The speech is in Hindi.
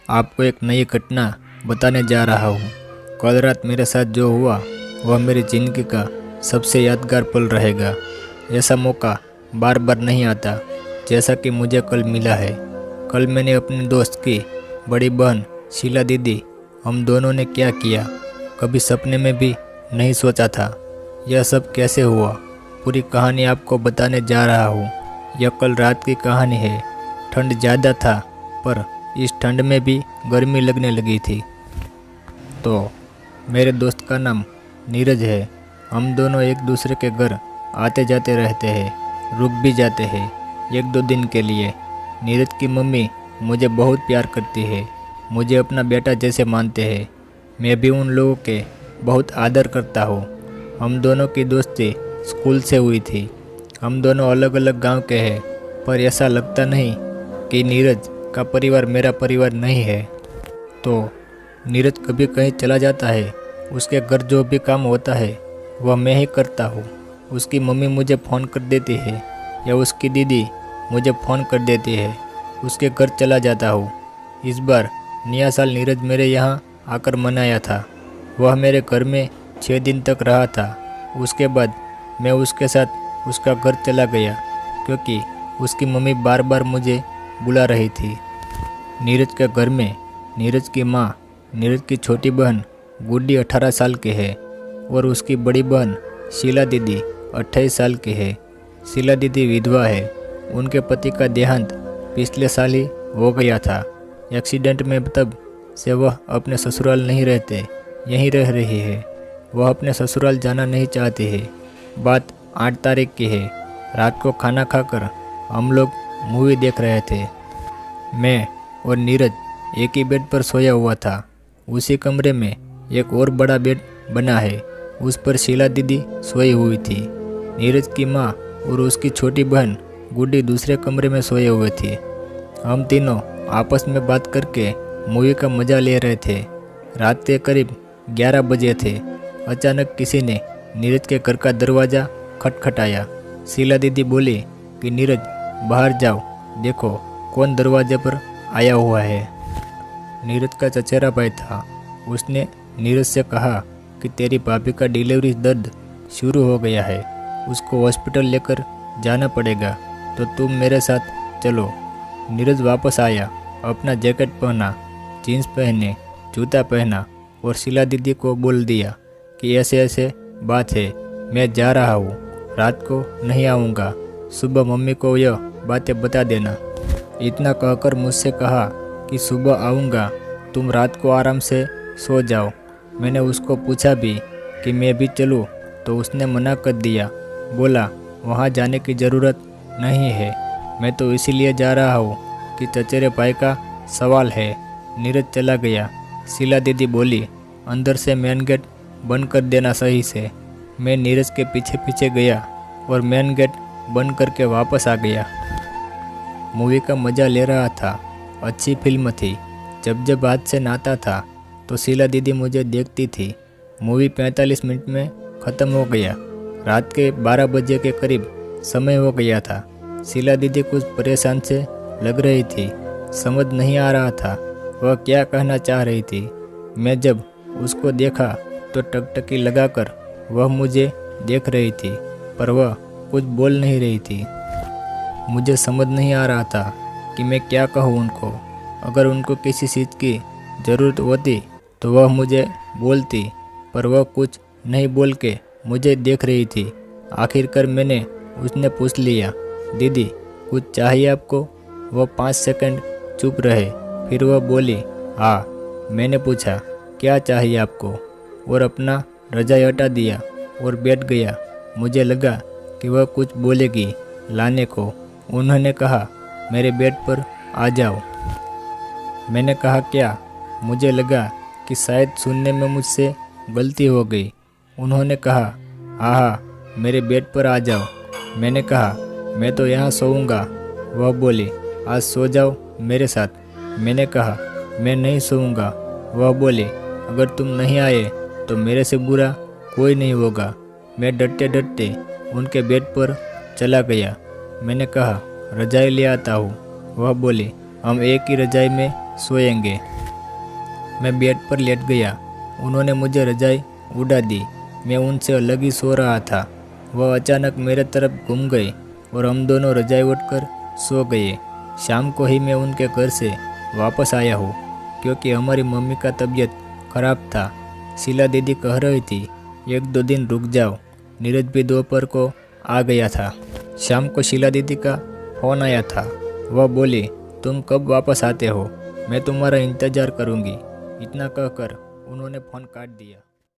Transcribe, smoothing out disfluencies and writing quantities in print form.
आपको एक नई घटना बताने जा रहा हूँ। कल रात मेरे साथ जो हुआ वह मेरी ज़िंदगी का सबसे यादगार पल रहेगा। ऐसा मौका बार बार नहीं आता जैसा कि मुझे कल मिला है। कल मैंने अपने दोस्त की बड़ी बहन शीला दीदी, हम दोनों ने क्या किया, कभी सपने में भी नहीं सोचा था। यह सब कैसे हुआ, पूरी कहानी आपको बताने जा रहा हूँ। यह कल रात की कहानी है। ठंड ज़्यादा था पर इस ठंड में भी गर्मी लगने लगी थी। तो मेरे दोस्त का नाम नीरज है। हम दोनों एक दूसरे के घर आते जाते रहते हैं, रुक भी जाते हैं एक दो दिन के लिए। नीरज की मम्मी मुझे बहुत प्यार करती है, मुझे अपना बेटा जैसे मानते हैं। मैं भी उन लोगों के बहुत आदर करता हूँ। हम दोनों की दोस्ती स्कूल से हुई थी। हम दोनों अलग अलग गांव के हैं, पर ऐसा लगता नहीं कि नीरज का परिवार मेरा परिवार नहीं है। तो नीरज कभी कहीं चला जाता है, उसके घर जो भी काम होता है वह मैं ही करता हूँ। उसकी मम्मी मुझे फ़ोन कर देती है या उसकी दीदी मुझे फ़ोन कर देती है, उसके घर चला जाता हूँ। इस बार नया साल नीरज मेरे यहाँ आकर मनाया था। वह मेरे घर में 6 दिन तक रहा था। उसके बाद मैं उसके साथ उसका घर चला गया क्योंकि उसकी मम्मी बार बार मुझे बुला रही थी। नीरज के घर में नीरज की माँ, नीरज की छोटी बहन गुड्डी 18 साल की है और उसकी बड़ी बहन शीला दीदी 28 साल की है। शीला दीदी विधवा है। उनके पति का देहांत पिछले साल ही हो गया था एक्सीडेंट में। तब से वह अपने ससुराल नहीं रहते, यहीं रह रही है। वह अपने ससुराल जाना नहीं चाहती है। बात 8 तारीख की है। रात को खाना खाकर हम लोग मूवी देख रहे थे। मैं और नीरज एक ही बेड पर सोया हुआ था। उसी कमरे में एक और बड़ा बेड बना है, उस पर शीला दीदी सोई हुई थी। नीरज की माँ और उसकी छोटी बहन गुड्डी दूसरे कमरे में सोए हुए थे। हम तीनों आपस में बात करके मूवी का मज़ा ले रहे थे। रात के करीब 11 बजे थे। अचानक किसी ने नीरज के घर का दरवाज़ा खटखटाया। शीला दीदी बोली कि नीरज बाहर जाओ, देखो कौन दरवाजे पर आया हुआ है। नीरज का चचेरा भाई था। उसने नीरज से कहा कि तेरी भाभी का डिलीवरी दर्द शुरू हो गया है, उसको हॉस्पिटल लेकर जाना पड़ेगा, तो तुम मेरे साथ चलो। नीरज वापस आया, अपना जैकेट पहना, जीन्स पहने, जूता पहना और शीला दीदी को बोल दिया कि ऐसे ऐसे बात है, मैं जा रहा हूँ, रात को नहीं आऊँगा, सुबह मम्मी को यह बातें बता देना। इतना कहकर मुझसे कहा कि सुबह आऊँगा, तुम रात को आराम से सो जाओ। मैंने उसको पूछा भी कि मैं भी चलूँ, तो उसने मना कर दिया। बोला वहाँ जाने की ज़रूरत नहीं है, मैं तो इसीलिए जा रहा हूँ कि चचेरे भाई का सवाल है। नीरज चला गया। शीला दीदी बोली अंदर से मेन गेट बंद कर देना सही से। मैं नीरज के पीछे पीछे गया और मेन गेट बंद करके वापस आ गया। मूवी का मज़ा ले रहा था। अच्छी फिल्म थी। जब जब हाथ से नहाता था तो शीला दीदी मुझे देखती थी। मूवी 45 मिनट में ख़त्म हो गया। रात के 12 बजे के करीब समय हो गया था। शीला दीदी कुछ परेशान से लग रही थी। समझ नहीं आ रहा था वह क्या कहना चाह रही थी। मैं जब उसको देखा तो टकटकी लगाकर वह मुझे देख रही थी, पर वह कुछ बोल नहीं रही थी। मुझे समझ नहीं आ रहा था कि मैं क्या कहूँ उनको। अगर उनको किसी चीज़ की ज़रूरत होती तो वह मुझे बोलती, पर वह कुछ नहीं बोल के मुझे देख रही थी। आखिरकार मैंने उसने पूछ लिया, दीदी कुछ चाहिए आपको? वह 5 सेकंड चुप रहे, फिर वह बोली, हाँ। मैंने पूछा, क्या चाहिए आपको? और अपना रज़ाई हटा दिया और बैठ गया। मुझे लगा कि वह कुछ बोलेगी लाने को। उन्होंने कहा, मेरे बेड पर आ जाओ। मैंने कहा, क्या? मुझे लगा कि शायद सुनने में मुझसे गलती हो गई। उन्होंने कहा, हाँ हाँ, मेरे बेड पर आ जाओ। मैंने कहा, मैं तो यहाँ सोऊंगा। वह बोली, आज सो जाओ मेरे साथ। मैंने कहा, मैं नहीं सोऊंगा। वह बोली, अगर तुम नहीं आए तो मेरे से बुरा कोई नहीं होगा। मैं डरते डरते उनके बेड पर चला गया। मैंने कहा, रज़ाई ले आता हूँ। वह बोली, हम एक ही रज़ाई में सोएंगे। मैं बेड पर लेट गया। उन्होंने मुझे रजाई उड़ा दी। मैं उनसे अलग ही सो रहा था। वह अचानक मेरे तरफ घूम गए और हम दोनों रजाई उठकर सो गए। शाम को ही मैं उनके घर से वापस आया हूँ क्योंकि हमारी मम्मी का तबीयत खराब था। शीला दीदी कह रही थी 1-2 दिन रुक जाओ। नीरज भी दोपहर को आ गया था। शाम को शीला दीदी का फ़ोन आया था। वह बोली तुम कब वापस आते हो, मैं तुम्हारा इंतज़ार करूँगी। इतना कहकर उन्होंने फ़ोन काट दिया।